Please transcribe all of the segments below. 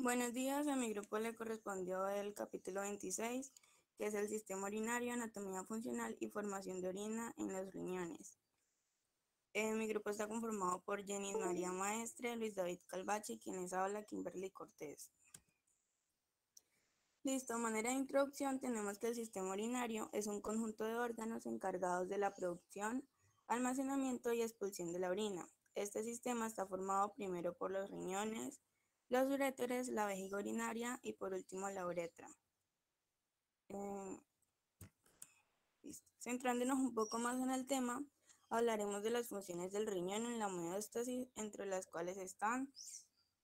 Buenos días, a mi grupo le correspondió el capítulo 26, que es el sistema urinario, anatomía funcional y formación de orina en los riñones. Mi grupo está conformado por Jenny María Maestre, Luis David Calvache, quienes habla, Kimberly Cortés. Listo, manera de introducción tenemos que el sistema urinario es un conjunto de órganos encargados de la producción, almacenamiento y expulsión de la orina. Este sistema está formado primero por los riñones, los uréteres, la vejiga urinaria y por último la uretra. Centrándonos un poco más en el tema, hablaremos de las funciones del riñón en la homeostasis, entre las cuales están: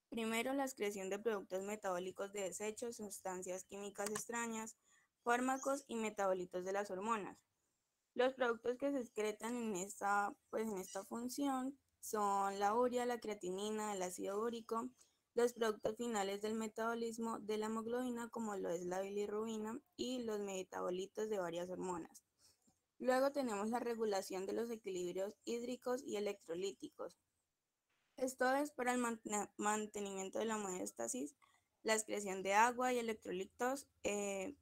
primero, la excreción de productos metabólicos de desechos, sustancias químicas extrañas, fármacos y metabolitos de las hormonas. Los productos que se excretan en esta función son la urea, la creatinina, el ácido úrico, los productos finales del metabolismo de la hemoglobina, como lo es la bilirrubina, y los metabolitos de varias hormonas. Luego tenemos la regulación de los equilibrios hídricos y electrolíticos. Esto es para el mantenimiento de la homeostasis, la excreción de agua y electrolitos. En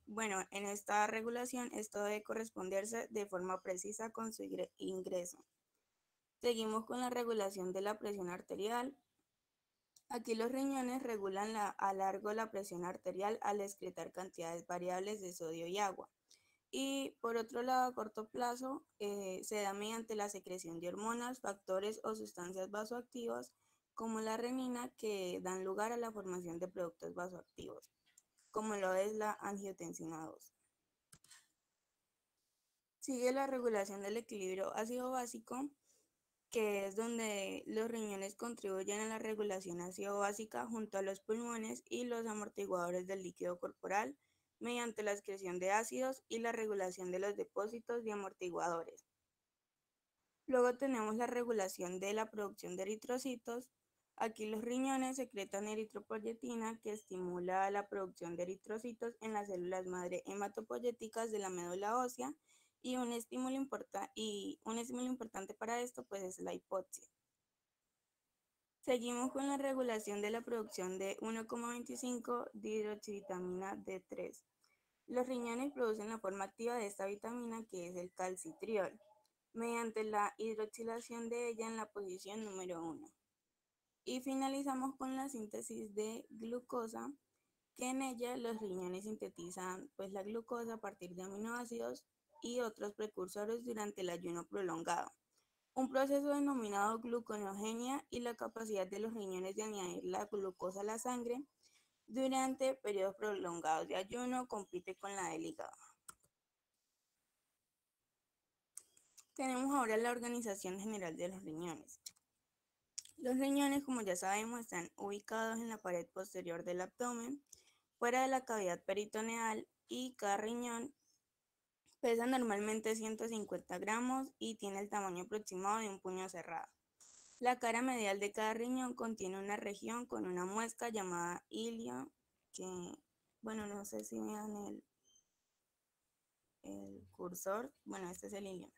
esta regulación esto debe corresponderse de forma precisa con su ingreso. Seguimos con la regulación de la presión arterial. Aquí los riñones regulan a largo la presión arterial al excretar cantidades variables de sodio y agua. Y por otro lado, a corto plazo, se da mediante la secreción de hormonas, factores o sustancias vasoactivas, como la renina, que dan lugar a la formación de productos vasoactivos, como lo es la angiotensina 2. Sigue la regulación del equilibrio ácido-básico, que es donde los riñones contribuyen a la regulación ácido-básica junto a los pulmones y los amortiguadores del líquido corporal, mediante la excreción de ácidos y la regulación de los depósitos de amortiguadores. Luego tenemos la regulación de la producción de eritrocitos. Aquí los riñones secretan eritropoyetina, que estimula la producción de eritrocitos en las células madre hematopoyéticas de la médula ósea, y un estímulo importante para esto pues es la hipoxia. Seguimos con la regulación de la producción de 1,25 dihidroxivitamina D3. Los riñones producen la forma activa de esta vitamina, que es el calcitriol, mediante la hidroxilación de ella en la posición número 1. Y finalizamos con la síntesis de glucosa, que en ella los riñones sintetizan pues la glucosa a partir de aminoácidos y otros precursores durante el ayuno prolongado. Un proceso denominado gluconeogenia, y la capacidad de los riñones de añadir la glucosa a la sangre durante periodos prolongados de ayuno compite con la del hígado. Tenemos ahora la organización general de los riñones. Los riñones, como ya sabemos, están ubicados en la pared posterior del abdomen, fuera de la cavidad peritoneal, y cada riñón pesa normalmente 150 gramos y tiene el tamaño aproximado de un puño cerrado. La cara medial de cada riñón contiene una región con una muesca llamada ilio, que, no sé si vean el cursor, este es el ilio.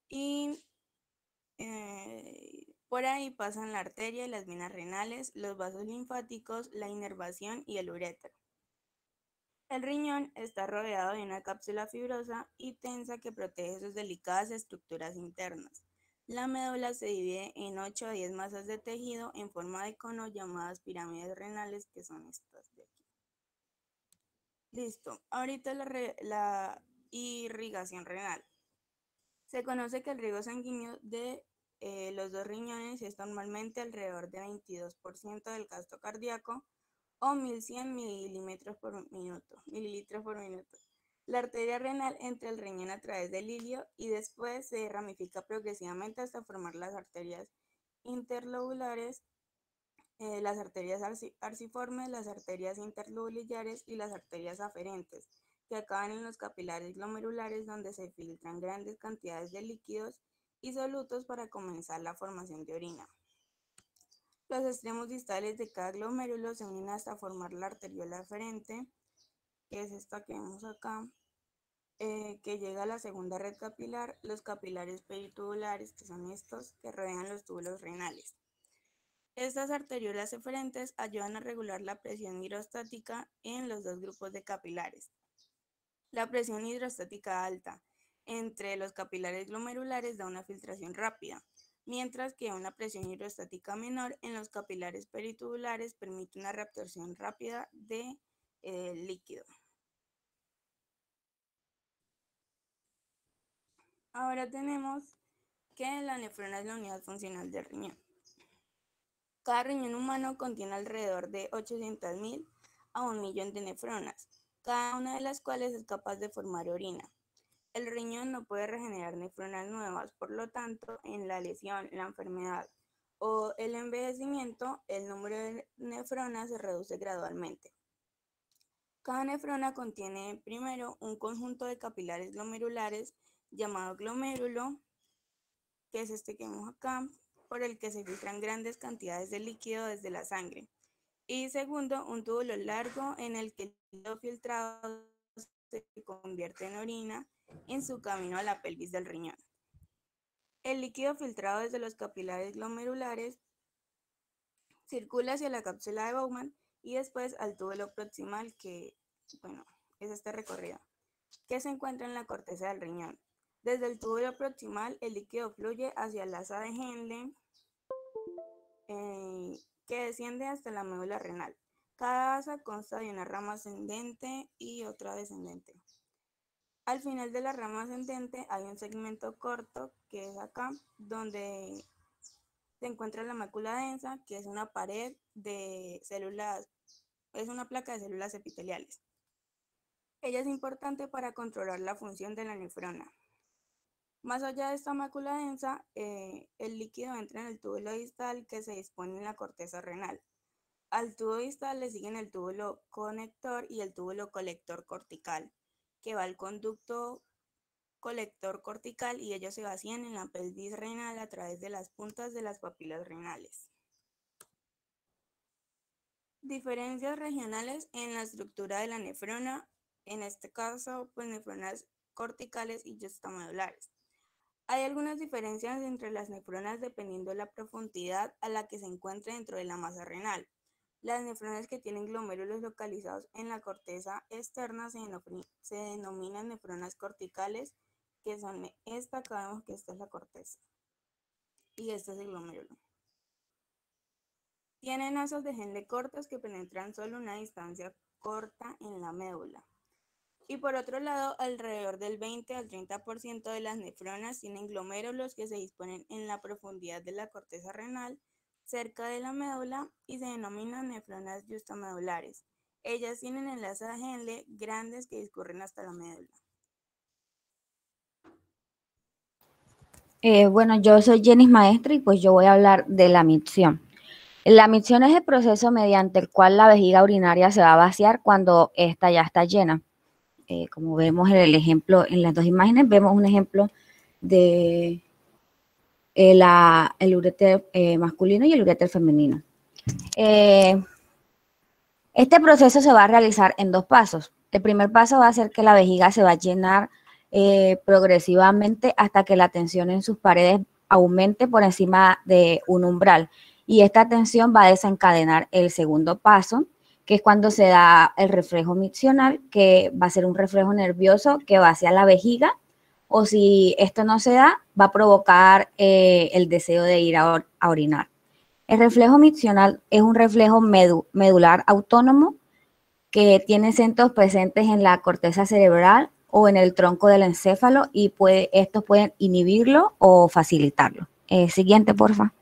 Y por ahí pasan la arteria y las venas renales, los vasos linfáticos, la inervación y el uréter. El riñón está rodeado de una cápsula fibrosa y tensa que protege sus delicadas estructuras internas. La médula se divide en 8 a 10 masas de tejido en forma de cono, llamadas pirámides renales, que son estas de aquí. Listo. Ahorita la irrigación renal. Se conoce que el riego sanguíneo de los dos riñones es normalmente alrededor de 22% del gasto cardíaco, o 1100 mililitros por minuto. La arteria renal entra al riñón a través del ilio y después se ramifica progresivamente hasta formar las arterias interlobulares, las arterias arciformes, las arterias interlobulares y las arterias aferentes, que acaban en los capilares glomerulares, donde se filtran grandes cantidades de líquidos y solutos para comenzar la formación de orina. Los extremos distales de cada glomérulo se unen hasta formar la arteriola aferente, que es esta que vemos acá, que llega a la segunda red capilar, los capilares peritubulares, que son estos, que rodean los túbulos renales. Estas arteriolas eferentes ayudan a regular la presión hidrostática en los dos grupos de capilares. La presión hidrostática alta entre los capilares glomerulares da una filtración rápida, mientras que una presión hidrostática menor en los capilares peritubulares permite una reabsorción rápida de líquido. Ahora tenemos que la nefrona es la unidad funcional del riñón. Cada riñón humano contiene alrededor de 800.000 a 1.000.000 de nefronas, cada una de las cuales es capaz de formar orina. El riñón no puede regenerar nefronas nuevas, por lo tanto, en la lesión, la enfermedad o el envejecimiento, el número de nefronas se reduce gradualmente. Cada nefrona contiene primero un conjunto de capilares glomerulares llamado glomérulo, que es este que vemos acá, por el que se filtran grandes cantidades de líquido desde la sangre. Y segundo, un túbulo largo en el que el líquido filtrado se convierte en orina en su camino a la pelvis del riñón. El líquido filtrado desde los capilares glomerulares circula hacia la cápsula de Bowman y después al túbulo proximal, que, bueno, es este recorrido, que se encuentra en la corteza del riñón. Desde el túbulo proximal, el líquido fluye hacia el asa de Henle, que desciende hasta la médula renal. Cada asa consta de una rama ascendente y otra descendente. Al final de la rama ascendente hay un segmento corto, que es acá, donde se encuentra la mácula densa, que es una pared de células, es una placa de células epiteliales. Ella es importante para controlar la función de la nefrona. Más allá de esta mácula densa, el líquido entra en el túbulo distal que se dispone en la corteza renal. Al tubo distal le siguen el túbulo conector y el túbulo colector cortical, que va al conducto colector cortical y ellos se vacían en la pelvis renal a través de las puntas de las papilas renales. Diferencias regionales en la estructura de la nefrona, en este caso, pues nefronas corticales y justamedulares. Hay algunas diferencias entre las nefronas dependiendo de la profundidad a la que se encuentre dentro de la masa renal. Las nefronas que tienen glomérulos localizados en la corteza externa se denominan nefronas corticales, que son esta, acá vemos que esta es la corteza y este es el glomérulo. Tienen azos de Henle cortos que penetran solo una distancia corta en la médula. Y por otro lado, alrededor del 20 al 30% de las nefronas tienen glomérulos que se disponen en la profundidad de la corteza renal, cerca de la médula, y se denominan nefronas justamedulares. Ellas tienen enlaces de Henle grandes que discurren hasta la médula. Bueno, yo soy Jenis Maestra y pues yo voy a hablar de la micción. La micción es el proceso mediante el cual la vejiga urinaria se va a vaciar cuando ésta ya está llena. Como vemos en el ejemplo, en las dos imágenes, vemos un ejemplo de el uréter masculino y el uréter femenino. Este proceso se va a realizar en dos pasos. El primer paso va a ser que la vejiga se va a llenar progresivamente hasta que la tensión en sus paredes aumente por encima de un umbral. Y esta tensión va a desencadenar el segundo paso, que es cuando se da el reflejo miccional, que va a ser un reflejo nervioso que va hacia la vejiga, o si esto no se da, va a provocar el deseo de ir a orinar. El reflejo miccional es un reflejo medular autónomo que tiene centros presentes en la corteza cerebral o en el tronco del encéfalo y estos pueden inhibirlo o facilitarlo. Siguiente, porfa.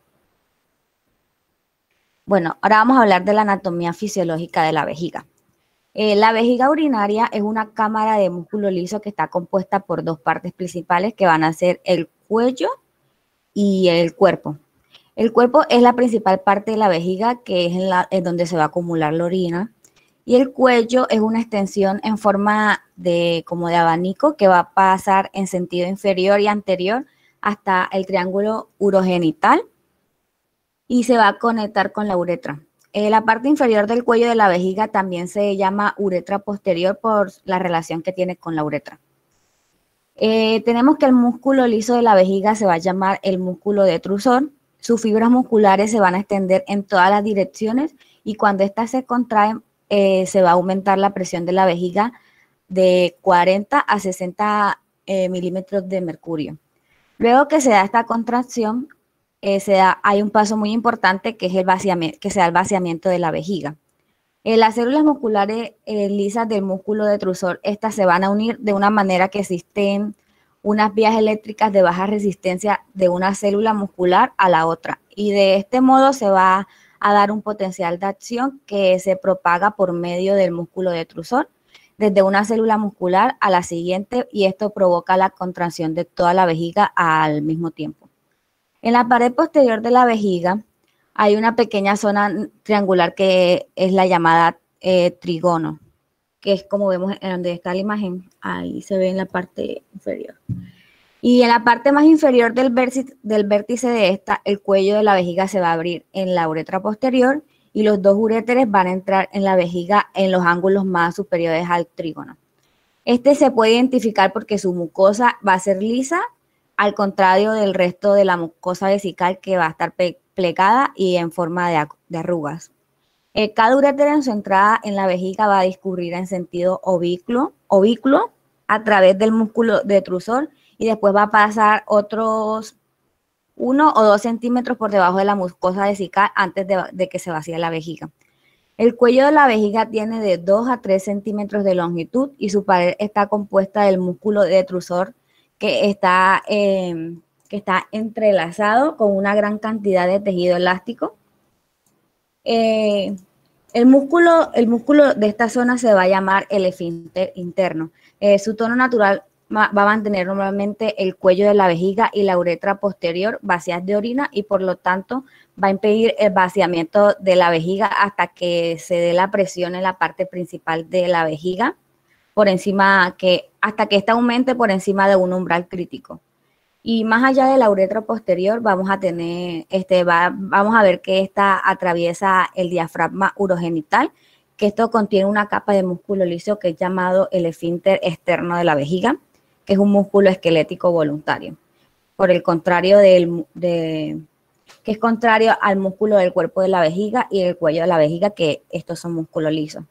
Bueno, ahora vamos a hablar de la anatomía fisiológica de la vejiga. La vejiga urinaria es una cámara de músculo liso que está compuesta por dos partes principales que van a ser el cuello y el cuerpo. El cuerpo es la principal parte de la vejiga, que es en donde se va a acumular la orina. Y el cuello es una extensión en forma como de abanico que va a pasar en sentido inferior y anterior hasta el triángulo urogenital y se va a conectar con la uretra. La parte inferior del cuello de la vejiga también se llama uretra posterior por la relación que tiene con la uretra. Tenemos que el músculo liso de la vejiga se va a llamar el músculo detrusor. sus fibras musculares se van a extender en todas las direcciones y cuando éstas se contraen, se va a aumentar la presión de la vejiga de 40 a 60 milímetros de mercurio. Luego que se da esta contracción, hay un paso muy importante que es el vaciamiento, que se da el vaciamiento de la vejiga. Las células musculares lisas del músculo detrusor, estas se van a unir de una manera que existen unas vías eléctricas de baja resistencia de una célula muscular a la otra. Y de este modo se va a dar un potencial de acción que se propaga por medio del músculo detrusor desde una célula muscular a la siguiente y esto provoca la contracción de toda la vejiga al mismo tiempo. En la pared posterior de la vejiga hay una pequeña zona triangular que es la llamada trígono, que es como vemos en donde está la imagen, ahí se ve en la parte inferior. Y en la parte más inferior del vértice de esta, el cuello de la vejiga se va a abrir en la uretra posterior y los dos uréteres van a entrar en la vejiga en los ángulos más superiores al trígono. Este se puede identificar porque su mucosa va a ser lisa, al contrario del resto de la mucosa vesical que va a estar plegada y en forma de arrugas. Cada urétero en su entrada en la vejiga va a discurrir en sentido ovículo a través del músculo detrusor y después va a pasar otros 1 o 2 centímetros por debajo de la mucosa vesical antes de que se vacíe la vejiga. El cuello de la vejiga tiene de 2 a 3 centímetros de longitud y su pared está compuesta del músculo detrusor que está entrelazado con una gran cantidad de tejido elástico. El músculo de esta zona se va a llamar el esfínter interno. Su tono natural va a mantener normalmente el cuello de la vejiga y la uretra posterior vacías de orina y por lo tanto va a impedir el vaciamiento de la vejiga hasta que se dé la presión en la parte principal de la vejiga hasta que ésta aumente por encima de un umbral crítico. Y más allá de la uretra posterior vamos a tener, vamos a ver que esta atraviesa el diafragma urogenital, que esto contiene una capa de músculo liso que es llamado el esfínter externo de la vejiga, que es un músculo esquelético voluntario. Por el contrario que es contrario al músculo del cuerpo de la vejiga y el cuello de la vejiga, que estos son músculos lisos.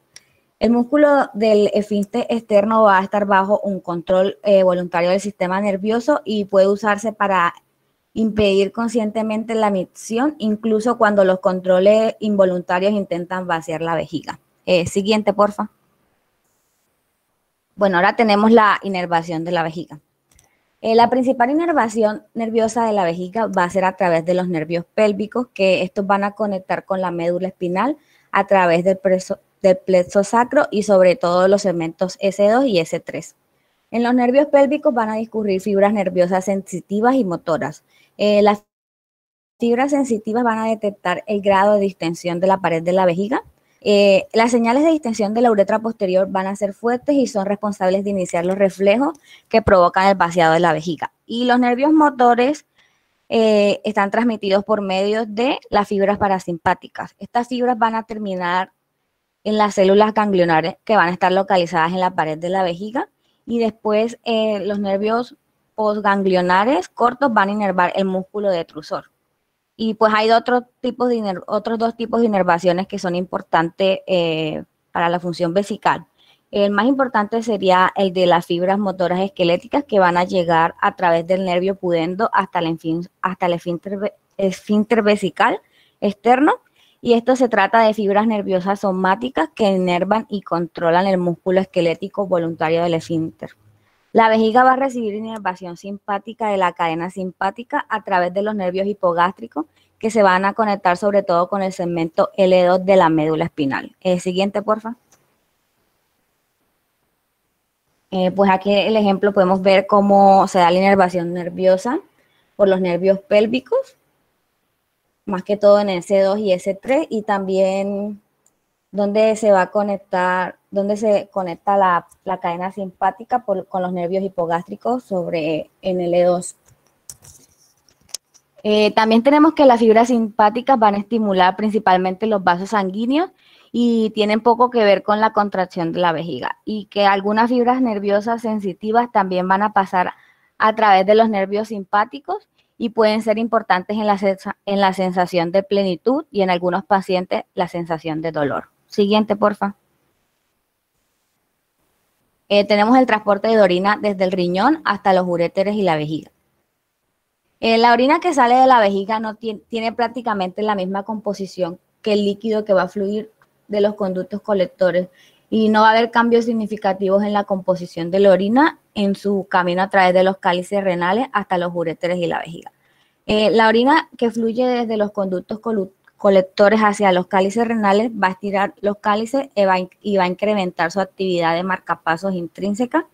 El músculo del esfínter externo va a estar bajo un control voluntario del sistema nervioso y puede usarse para impedir conscientemente la micción, incluso cuando los controles involuntarios intentan vaciar la vejiga. Siguiente, porfa. Bueno, ahora tenemos la inervación de la vejiga. La principal inervación nerviosa de la vejiga va a ser a través de los nervios pélvicos, que estos van a conectar con la médula espinal a través del plexo sacro y sobre todo los segmentos S2 y S3. En los nervios pélvicos van a discurrir fibras nerviosas sensitivas y motoras. Las fibras sensitivas van a detectar el grado de distensión de la pared de la vejiga. Las señales de distensión de la uretra posterior van a ser fuertes y son responsables de iniciar los reflejos que provocan el vaciado de la vejiga. Y los nervios motores están transmitidos por medio de las fibras parasimpáticas. Estas fibras van a terminar en las células ganglionares que van a estar localizadas en la pared de la vejiga y después los nervios postganglionares cortos van a inervar el músculo detrusor. Y pues hay otros dos tipos de inervaciones que son importantes para la función vesical. El más importante sería el de las fibras motoras esqueléticas que van a llegar a través del nervio pudendo hasta el esfínter vesical externo. Y esto se trata de fibras nerviosas somáticas que inervan y controlan el músculo esquelético voluntario del esfínter. La vejiga va a recibir inervación simpática de la cadena simpática a través de los nervios hipogástricos que se van a conectar sobre todo con el segmento L2 de la médula espinal. Siguiente, porfa. Pues aquí el ejemplo podemos ver cómo se da la inervación nerviosa por los nervios pélvicos, más que todo en S2 y S3, y también donde se va a conectar, donde se conecta la cadena simpática con los nervios hipogástricos en el L2. También tenemos que las fibras simpáticas van a estimular principalmente los vasos sanguíneos y tienen poco que ver con la contracción de la vejiga, y que algunas fibras nerviosas sensitivas también van a pasar a través de los nervios simpáticos y pueden ser importantes en la sensación de plenitud y en algunos pacientes la sensación de dolor. Siguiente, porfa. Tenemos el transporte de orina desde el riñón hasta los uréteres y la vejiga. La orina que sale de la vejiga no tiene prácticamente la misma composición que el líquido que va a fluir de los conductos colectores y no va a haber cambios significativos en la composición de la orina en su camino a través de los cálices renales hasta los uréteres y la vejiga. La orina que fluye desde los conductos colectores hacia los cálices renales va a estirar los cálices y va a incrementar su actividad de marcapasos intrínseca,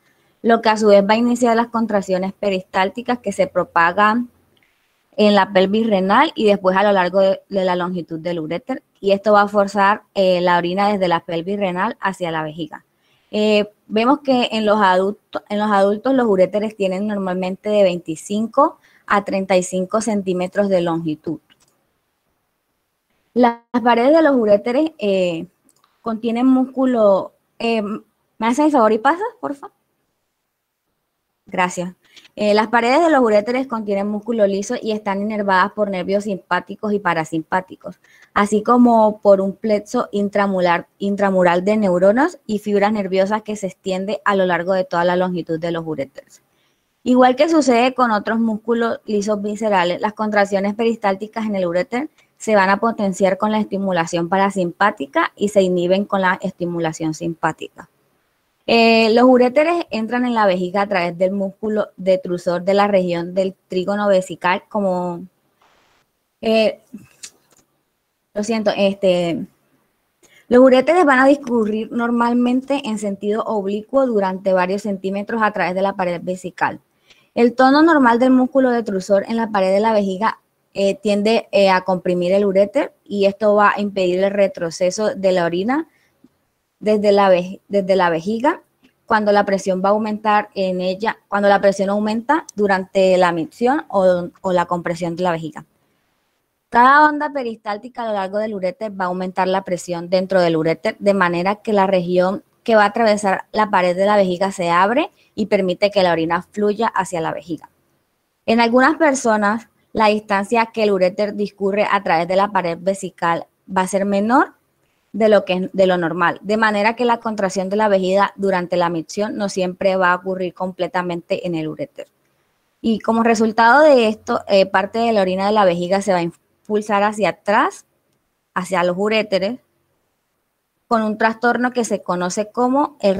lo que a su vez va a iniciar las contracciones peristálticas que se propagan en la pelvis renal y después a lo largo de la longitud del uréter, y esto va a forzar la orina desde la pelvis renal hacia la vejiga. Vemos que en los adultos los uréteres tienen normalmente de 25 a 35 centímetros de longitud. Las paredes de los uréteres contienen músculo. ¿Me haces el favor y pasas, por favor? Gracias. Las paredes de los uréteres contienen músculo liso y están inervadas por nervios simpáticos y parasimpáticos, así como por un plexo intramural de neuronas y fibras nerviosas que se extiende a lo largo de toda la longitud de los uréteres. Igual que sucede con otros músculos lisos viscerales, las contracciones peristálticas en el uréter se van a potenciar con la estimulación parasimpática y se inhiben con la estimulación simpática. Los uréteres entran en la vejiga a través del músculo detrusor de la región del trígono vesical, como los uréteres van a discurrir normalmente en sentido oblicuo durante varios centímetros a través de la pared vesical. El tono normal del músculo detrusor en la pared de la vejiga tiende a comprimir el uréter y esto va a impedir el retroceso de la orina desde la vejiga cuando la presión va a aumentar en ella, cuando la presión aumenta durante la micción o la compresión de la vejiga. Cada onda peristáltica a lo largo del uréter va a aumentar la presión dentro del uréter de manera que la región que va a atravesar la pared de la vejiga se abre y permite que la orina fluya hacia la vejiga. En algunas personas, la distancia que el uréter discurre a través de la pared vesical va a ser menor de lo normal, de manera que la contracción de la vejiga durante la micción no siempre va a ocurrir completamente en el uréter. Y como resultado de esto, parte de la orina de la vejiga se va a impulsar hacia atrás, hacia los uréteres, con un trastorno que se conoce como el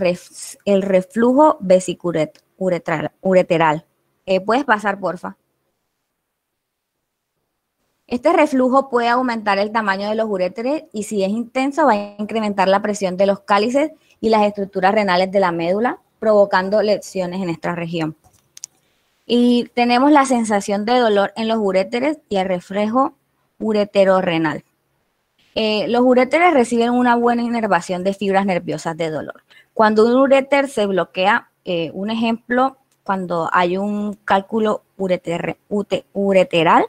reflujo vesicureteral. ¿Puedes pasar, porfa? Este reflujo puede aumentar el tamaño de los uréteres y si es intenso va a incrementar la presión de los cálices y las estructuras renales de la médula, provocando lesiones en esta región. Y tenemos la sensación de dolor en los uréteres y el reflejo ureterorrenal. Los uréteres reciben una buena inervación de fibras nerviosas de dolor. Cuando un uréter se bloquea, un ejemplo, cuando hay un cálculo ureteral,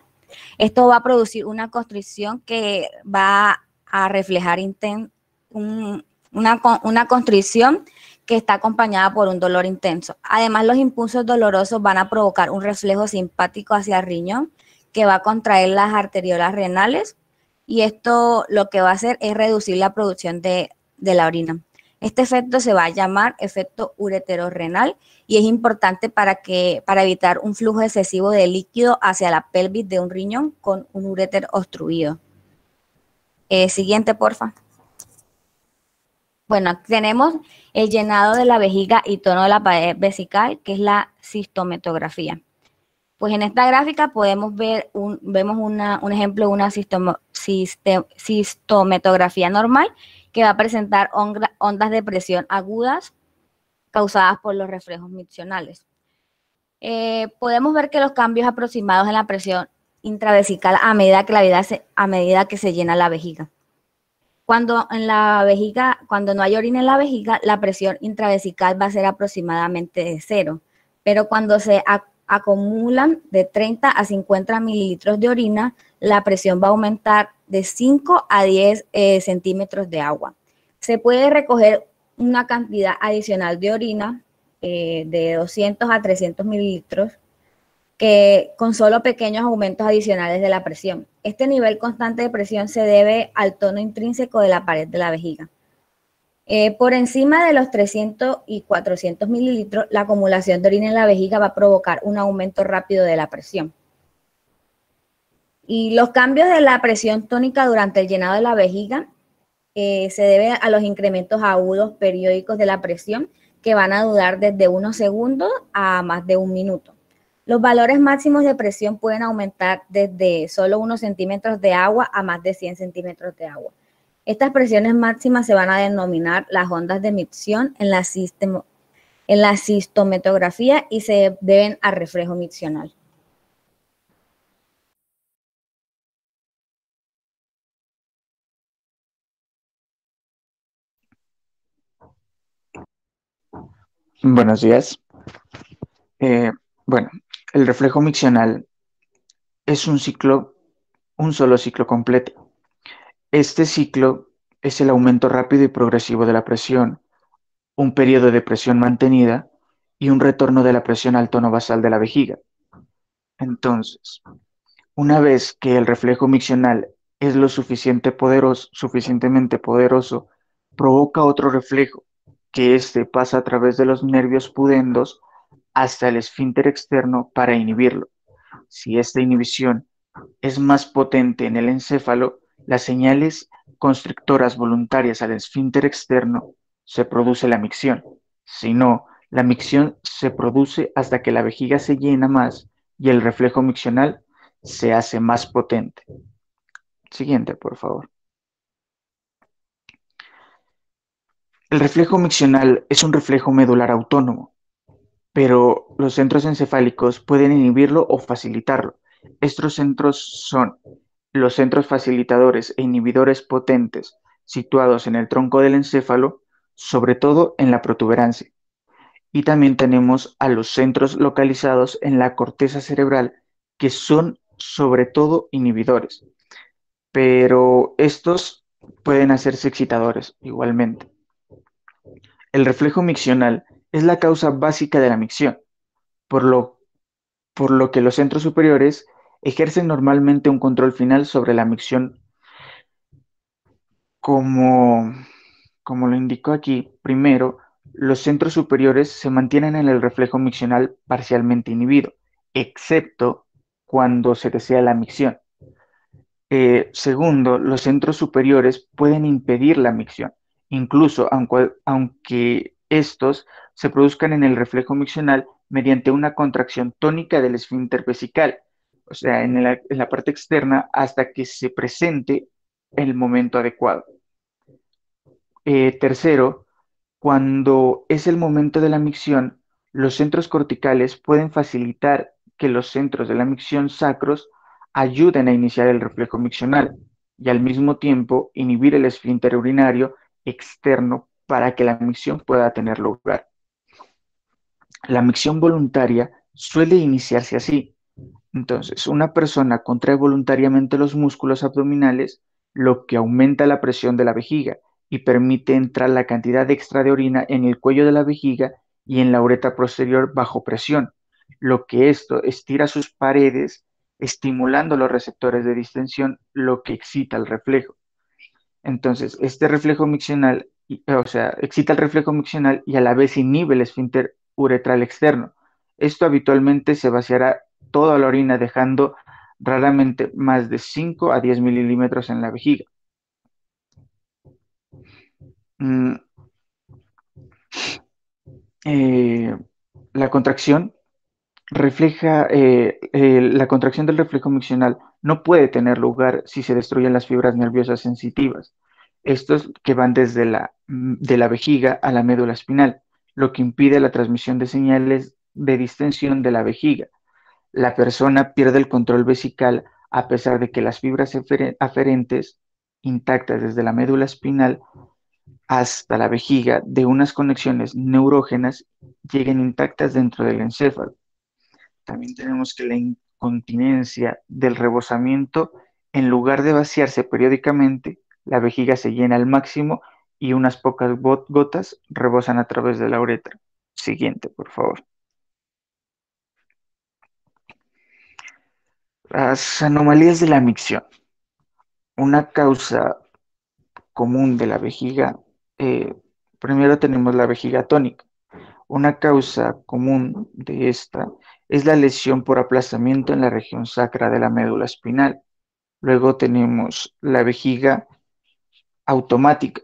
esto va a producir una constricción que va a reflejar una constricción que está acompañada por un dolor intenso. Además, los impulsos dolorosos van a provocar un reflejo simpático hacia el riñón que va a contraer las arteriolas renales y esto lo que va a hacer es reducir la producción de la orina. Este efecto se va a llamar efecto ureterorrenal y es importante para evitar un flujo excesivo de líquido hacia la pelvis de un riñón con un uréter obstruido. Siguiente, porfa. Bueno, tenemos el llenado de la vejiga y tono de la pared vesical, que es la cistometografía. Pues en esta gráfica podemos ver vemos un ejemplo de una cistometografía normal que va a presentar ondas de presión agudas causadas por los reflejos miccionales. Podemos ver que los cambios aproximados en la presión intravesical a medida que se llena la vejiga. Cuando no hay orina en la vejiga, la presión intravesical va a ser aproximadamente de 0, pero cuando se acumulan de 30 a 50 mililitros de orina, la presión va a aumentar de 5 a 10 centímetros de agua. Se puede recoger una cantidad adicional de orina de 200 a 300 mililitros que con solo pequeños aumentos adicionales de la presión. Este nivel constante de presión se debe al tono intrínseco de la pared de la vejiga. Por encima de los 300 y 400 mililitros, la acumulación de orina en la vejiga va a provocar un aumento rápido de la presión. Y los cambios de la presión tónica durante el llenado de la vejiga se deben a los incrementos agudos periódicos de la presión que van a durar desde unos segundos a más de un minuto. Los valores máximos de presión pueden aumentar desde solo unos centímetros de agua a más de 100 centímetros de agua. Estas presiones máximas se van a denominar las ondas de micción en la cistometrografía y se deben a reflejo miccional. Buenos días. Eh, bueno, el reflejo miccional es un solo ciclo completo. Este ciclo es el aumento rápido y progresivo de la presión, un periodo de presión mantenida y un retorno de la presión al tono basal de la vejiga. Entonces, una vez que el reflejo miccional es suficientemente poderoso, provoca otro reflejo, que éste pasa a través de los nervios pudendos hasta el esfínter externo para inhibirlo. Si esta inhibición es más potente en el encéfalo, las señales constrictoras voluntarias al esfínter externo se produce la micción. Si no, la micción se produce hasta que la vejiga se llena más y el reflejo miccional se hace más potente. Siguiente, por favor. El reflejo miccional es un reflejo medular autónomo, pero los centros encefálicos pueden inhibirlo o facilitarlo. Estos centros son los centros facilitadores e inhibidores potentes situados en el tronco del encéfalo, sobre todo en la protuberancia. Y también tenemos a los centros localizados en la corteza cerebral, que son sobre todo inhibidores, pero estos pueden hacerse excitadores igualmente. El reflejo miccional es la causa básica de la micción, por lo, por lo que los centros superiores ejercen normalmente un control final sobre la micción como, como lo indicó aquí. Primero, los centros superiores se mantienen en el reflejo miccional parcialmente inhibido, excepto cuando se desea la micción. Segundo, los centros superiores pueden impedir la micción, incluso aunque estos se produzcan en el reflejo miccional mediante una contracción tónica del esfínter vesical, o sea, en la parte externa hasta que se presente el momento adecuado. Tercero, cuando es el momento de la micción, los centros corticales pueden facilitar que los centros de la micción sacros ayuden a iniciar el reflejo miccional y al mismo tiempo inhibir el esfínter urinario externo para que la micción pueda tener lugar. La micción voluntaria suele iniciarse así. Entonces, una persona contrae voluntariamente los músculos abdominales, lo que aumenta la presión de la vejiga y permite entrar la cantidad extra de orina en el cuello de la vejiga y en la uretra posterior bajo presión, lo que esto estira sus paredes, estimulando los receptores de distensión, lo que excita el reflejo. Entonces, este reflejo miccional, o sea, excita el reflejo miccional y a la vez inhibe el esfínter uretral externo. Esto habitualmente se vaciará toda la orina, dejando raramente más de 5 a 10 milímetros en la vejiga. Mm, eh, la contracción la contracción del reflejo miccional no puede tener lugar si se destruyen las fibras nerviosas sensitivas. Estos que van desde de la vejiga a la médula espinal, lo que impide la transmisión de señales de distensión de la vejiga. La persona pierde el control vesical a pesar de que las fibras aferentes intactas desde la médula espinal hasta la vejiga de unas conexiones neurógenas lleguen intactas dentro del encéfalo. También tenemos que la incontinencia del rebosamiento, en lugar de vaciarse periódicamente, la vejiga se llena al máximo y unas pocas gotas rebosan a través de la uretra. Siguiente, por favor. Las anomalías de la micción. Una causa común de la vejiga, eh, primero tenemos la vejiga tónica. Una causa común de esta es la lesión por aplastamiento en la región sacra de la médula espinal. Luego tenemos la vejiga automática.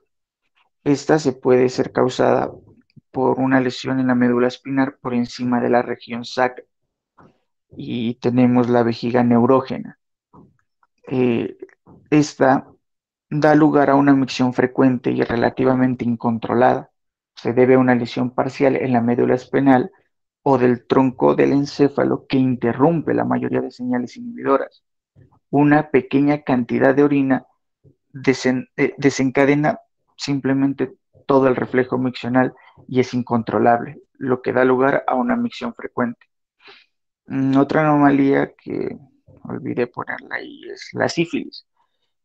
Esta se puede ser causada por una lesión en la médula espinal por encima de la región sacra. Y tenemos la vejiga neurógena. Eh, Esta da lugar a una micción frecuente y relativamente incontrolada. Se debe a una lesión parcial en la médula espinal o del tronco del encéfalo que interrumpe la mayoría de señales inhibidoras. Una pequeña cantidad de orina desencadena simplemente todo el reflejo miccional y es incontrolable, lo que da lugar a una micción frecuente. Otra anomalía que olvidé ponerla ahí es la sífilis.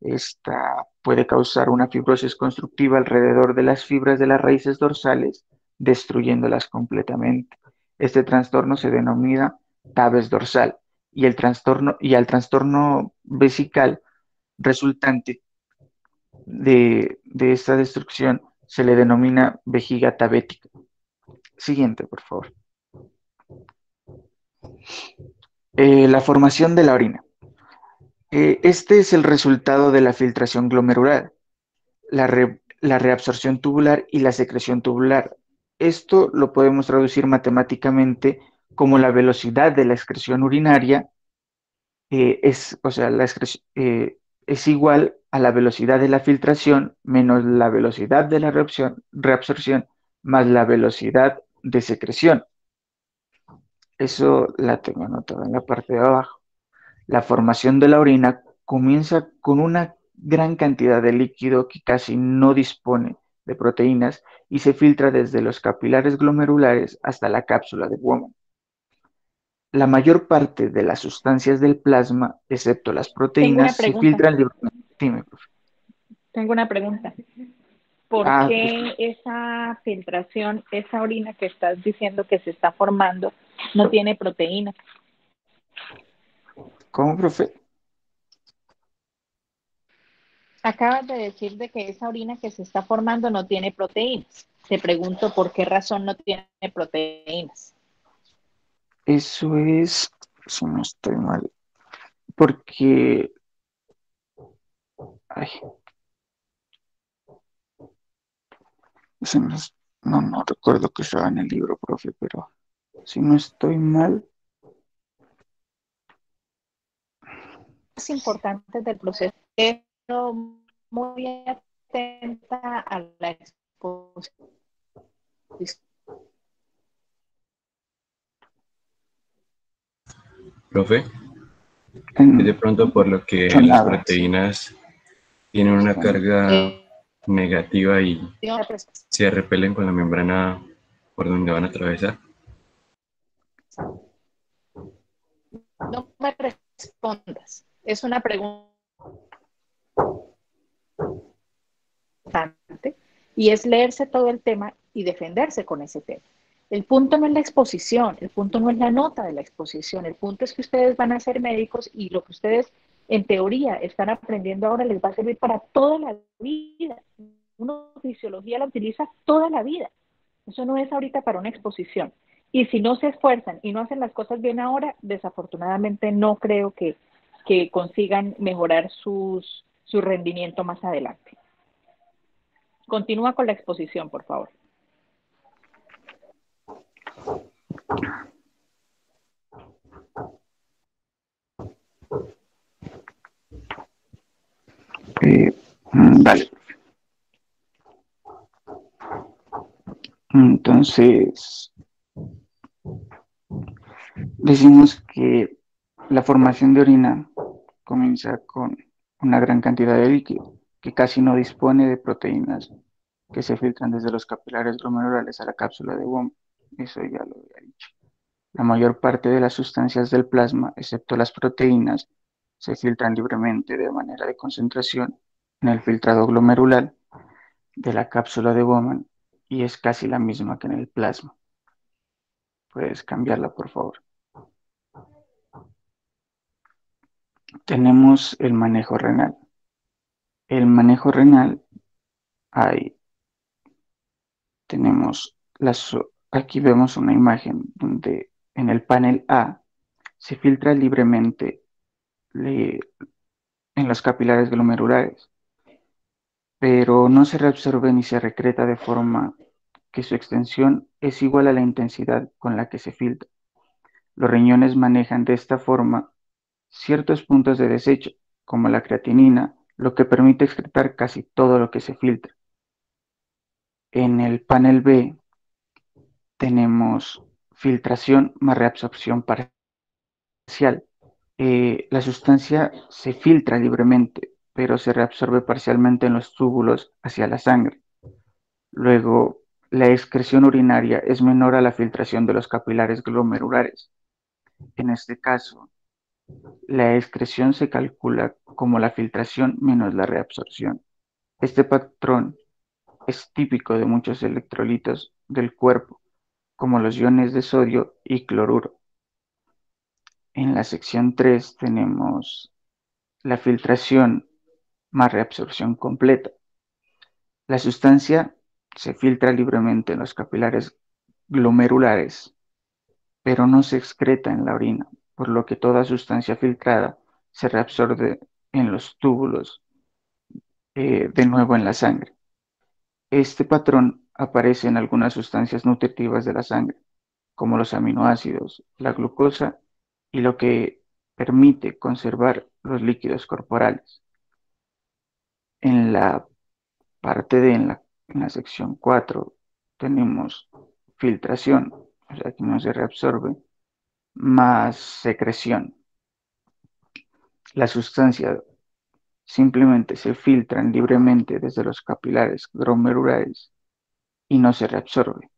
Esta puede causar una fibrosis constructiva alrededor de las fibras de las raíces dorsales, destruyéndolas completamente. Este trastorno se denomina tabes dorsal y al trastorno vesical resultante de esta destrucción se le denomina vejiga tabética. Siguiente, por favor. La formación de la orina. Este es el resultado de la filtración glomerular, la reabsorción tubular y la secreción tubular. Esto lo podemos traducir matemáticamente como la velocidad de la excreción urinaria o sea, es igual a la velocidad de la filtración menos la velocidad de la reabsorción más la velocidad de secreción. Eso la tengo anotado en la parte de abajo. La formación de la orina comienza con una gran cantidad de líquido que casi no dispone de proteínas y se filtra desde los capilares glomerulares hasta la cápsula de Bowman. La mayor parte de las sustancias del plasma, excepto las Tengo proteínas, una se pregunta, filtran libremente. Dime, profe. tengo una pregunta. ¿Por Pues, qué esa filtración, esa orina que estás diciendo que se está formando, no tiene proteínas? ¿cómo, profe? Acabas de decir de que esa orina que se está formando no tiene proteínas. Te pregunto por qué razón no tiene proteínas. Eso es, si no estoy mal, porque, ay, se me- no recuerdo que estaba en el libro, profe, pero si no estoy mal, Es importante del proceso, pero muy atenta a la exposición. Profe, es de en, pronto por lo que en las nada, proteínas tienen una carga Eh, negativa y no se repelen con la membrana por donde van a atravesar. me respondas. Es una pregunta importante y es leerse todo el tema y defenderse con ese tema. El punto no es la exposición, el punto no es la nota de la exposición, el punto es que ustedes van a ser médicos y lo que ustedes en teoría están aprendiendo ahora les va a servir para toda la vida. Uno fisiología la utiliza toda la vida. Eso no es ahorita para una exposición. Y si no se esfuerzan y no hacen las cosas bien ahora, desafortunadamente no creo que consigan mejorar su rendimiento más adelante. Continúa con la exposición, por favor. eh, vale. Entonces, decimos que la formación de orina comienza con una gran cantidad de líquido que casi no dispone de proteínas que se filtran desde los capilares glomerulares a la cápsula de Bowman. Eso ya lo había dicho. La mayor parte de las sustancias del plasma, excepto las proteínas, se filtran libremente de manera de concentración en el filtrado glomerular de la cápsula de Bowman y es casi la misma que en el plasma. Puedes cambiarla, por favor. tenemos el manejo renal. El manejo renal, ahí tenemos aquí vemos una imagen donde en el panel A se filtra libremente en los capilares glomerulares, pero no se reabsorbe ni se recreta de forma que su extensión es igual a la intensidad con la que se filtra. Los riñones manejan de esta forma ciertos puntos de desecho, como la creatinina, lo que permite excretar casi todo lo que se filtra. En el panel B tenemos filtración más reabsorción parcial. La sustancia se filtra libremente, pero se reabsorbe parcialmente en los túbulos hacia la sangre. Luego, la excreción urinaria es menor a la filtración de los capilares glomerulares. En este caso, la excreción se calcula como la filtración menos la reabsorción. Este patrón es típico de muchos electrolitos del cuerpo, como los iones de sodio y cloruro. En la sección 3 tenemos la filtración más reabsorción completa. La sustancia se filtra libremente en los capilares glomerulares, pero no se excreta en la orina, por lo que toda sustancia filtrada se reabsorbe en los túbulos, de nuevo en la sangre. Este patrón aparece en algunas sustancias nutritivas de la sangre, como los aminoácidos, la glucosa y lo que permite conservar los líquidos corporales. En la parte de en la sección 4 tenemos filtración, o sea que no se reabsorbe, más secreción. La sustancia simplemente se filtran libremente desde los capilares glomerulares y no se reabsorbe,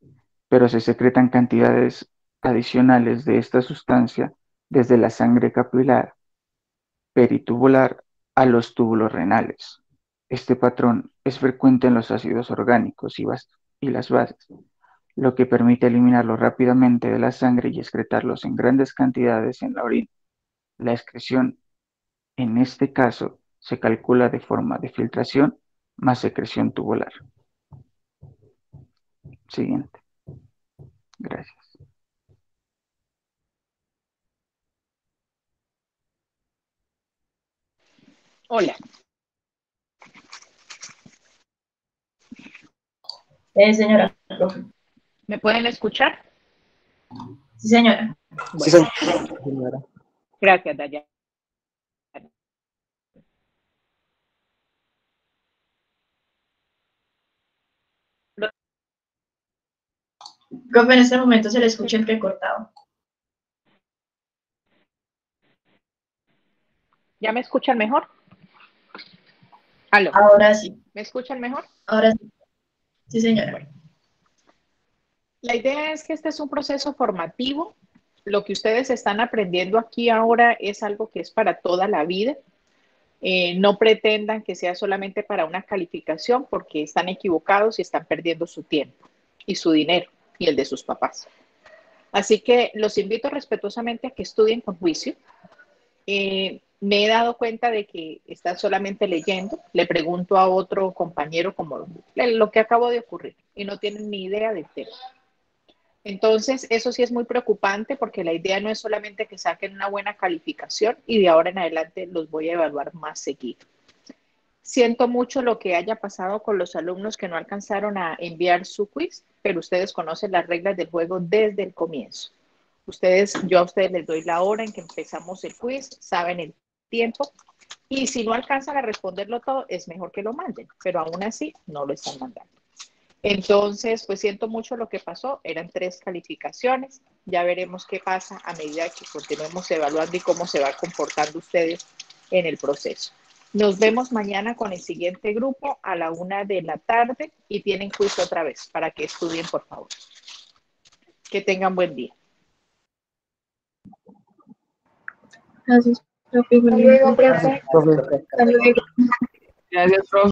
pero se secretan cantidades adicionales de esta sustancia desde la sangre capilar peritubular a los túbulos renales. Este patrón es frecuente en los ácidos orgánicos y las bases, lo que permite eliminarlos rápidamente de la sangre y excretarlos en grandes cantidades en la orina. La excreción, en este caso, se calcula de forma de filtración más secreción tubular. Siguiente. Gracias. Hola. Señora, profe. ¿Me pueden escuchar? Sí, señora. Sí, Bueno, señora. gracias, Dayana. Profe, en este momento se le escucha entrecortado. ¿Ya me escuchan mejor? ¿Aló? Ahora sí, ¿Me escuchan mejor? ahora sí. Sí, señora. Bueno. La idea es que este es un proceso formativo. Lo que ustedes están aprendiendo aquí ahora es algo que es para toda la vida. No pretendan que sea solamente para una calificación porque están equivocados y están perdiendo su tiempo y su dinero y el de sus papás. Así que los invito respetuosamente a que estudien con juicio. Me he dado cuenta de que están solamente leyendo. Le pregunto a otro compañero como lo que acabo de ocurrir y no tienen ni idea del tema. Entonces, eso sí es muy preocupante porque la idea no es solamente que saquen una buena calificación y de ahora en adelante los voy a evaluar más seguido. Siento mucho lo que haya pasado con los alumnos que no alcanzaron a enviar su quiz, pero ustedes conocen las reglas del juego desde el comienzo. Yo a ustedes les doy la hora en que empezamos el quiz, saben el tiempo, y si no alcanzan a responderlo todo, es mejor que lo manden, pero aún así no lo están mandando. Entonces, pues siento mucho lo que pasó, eran 3 calificaciones, ya veremos qué pasa a medida que continuemos evaluando y cómo se va comportando ustedes en el proceso. Nos vemos mañana con el siguiente grupo a la 1 de la tarde y tienen quiz otra vez para que estudien, por favor. Que tengan buen día. Gracias, profe. Profe. Hasta luego. Gracias, profe.